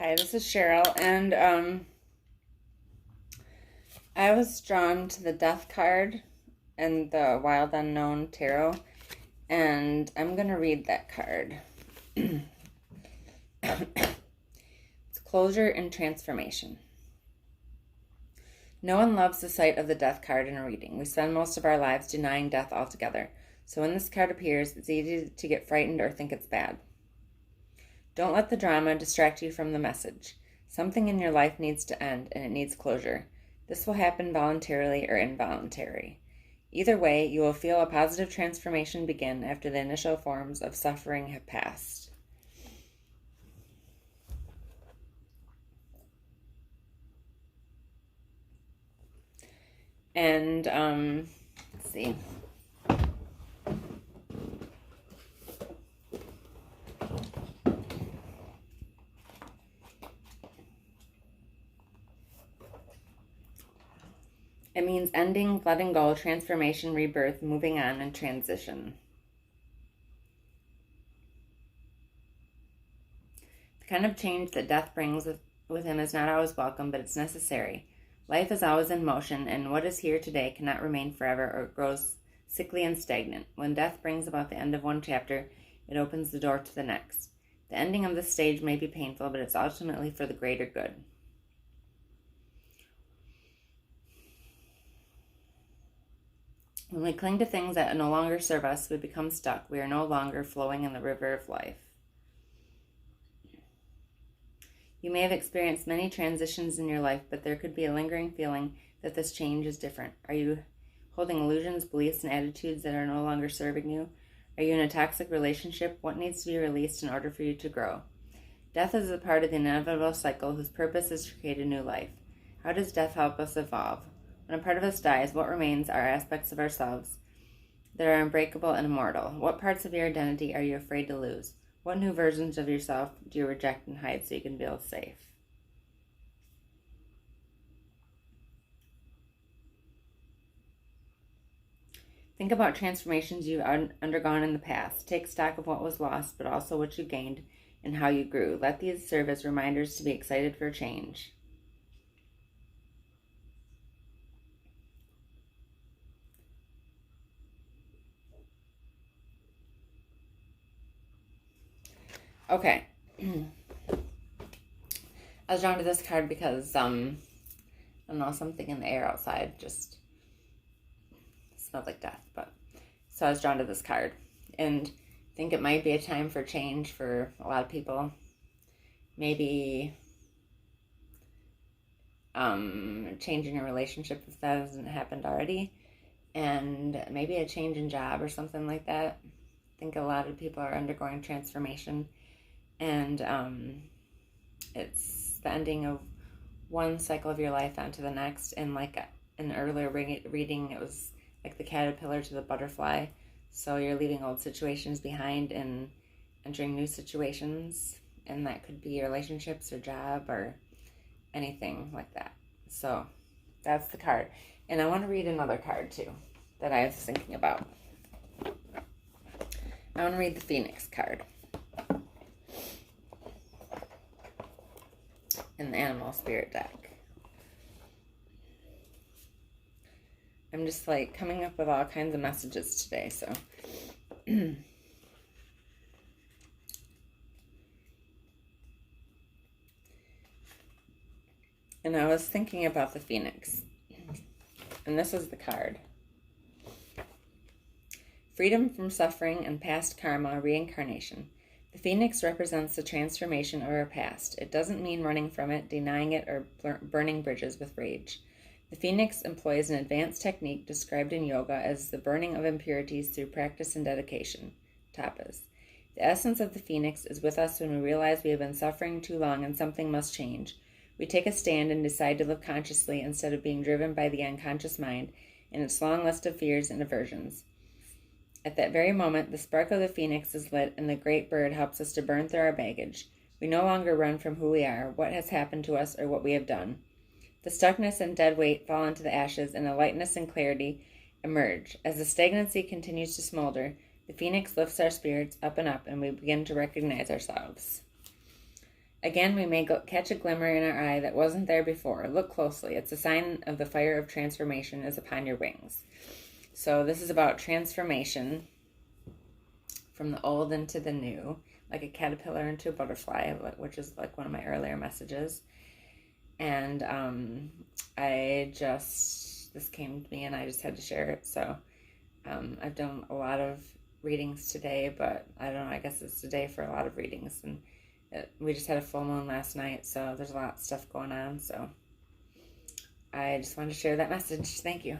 Hi, this is Cheryl, and I was drawn to the Death card and the Wild Unknown Tarot, and I'm going to read that card. It's closure and transformation. No one loves the sight of the Death card in a reading. We spend most of our lives denying death altogether, so when this card appears, it's easy to get frightened or think it's bad. Don't let the drama distract you from the message. Something in your life needs to end, and it needs closure. This will happen voluntarily or involuntarily. Either way, you will feel a positive transformation begin after the initial forms of suffering have passed. And, let's see. It means ending, letting go, transformation, rebirth, moving on, and transition. The kind of change that death brings with him is not always welcome, but it's necessary. Life is always in motion, and what is here today cannot remain forever or it grows sickly and stagnant. When death brings about the end of one chapter, it opens the door to the next. The ending of this stage may be painful, but it's ultimately for the greater good. When we cling to things that no longer serve us, we become stuck. We are no longer flowing in the river of life. You may have experienced many transitions in your life, but there could be a lingering feeling that this change is different. Are you holding illusions, beliefs, and attitudes that are no longer serving you? Are you in a toxic relationship? What needs to be released in order for you to grow? Death is a part of the inevitable cycle whose purpose is to create a new life. How does death help us evolve? When a part of us dies, what remains are aspects of ourselves that are unbreakable and immortal. What parts of your identity are you afraid to lose? What new versions of yourself do you reject and hide so you can feel safe? Think about transformations you've undergone in the past. Take stock of what was lost, but also what you gained and how you grew. Let these serve as reminders to be excited for change. Okay. I was drawn to this card because, I don't know, something in the air outside just smelled like death. But so I was drawn to this card. And I think it might be a time for change for a lot of people. Maybe change in your relationship if that hasn't happened already. And maybe a change in job or something like that. I think a lot of people are undergoing transformation. And it's the ending of one cycle of your life onto the next. And like an earlier reading, it was like the caterpillar to the butterfly. So you're leaving old situations behind and entering new situations. And that could be relationships or job or anything like that. So that's the card. And I want to read another card too that I was thinking about. I want to read the Phoenix card in the Animal Spirit deck. I'm just like coming up with all kinds of messages today, so. And I was thinking about the Phoenix. And this is the card. Freedom from suffering and past karma, reincarnation. The Phoenix represents the transformation of our past. It doesn't mean running from it, denying it, or burning bridges with rage. The Phoenix employs an advanced technique described in yoga as the burning of impurities through practice and dedication, tapas. The essence of the Phoenix is with us when we realize we have been suffering too long and something must change. We take a stand and decide to live consciously instead of being driven by the unconscious mind and its long list of fears and aversions. At that very moment, the spark of the Phoenix is lit and the great bird helps us to burn through our baggage. We no longer run from who we are, what has happened to us, or what we have done. The stuckness and dead weight fall into the ashes, and a lightness and clarity emerge. As the stagnancy continues to smolder, the Phoenix lifts our spirits up and up, and we begin to recognize ourselves. Again, we may catch a glimmer in our eye that wasn't there before. Look closely. It's a sign of the fire of transformation is upon your wings. So this is about transformation from the old into the new, like a caterpillar into a butterfly, which is like one of my earlier messages. And this came to me and I just had to share it. So I've done a lot of readings today, but I don't know, I guess it's today for a lot of readings. And we just had a full moon last night, so there's a lot of stuff going on. So I just wanted to share that message. Thank you.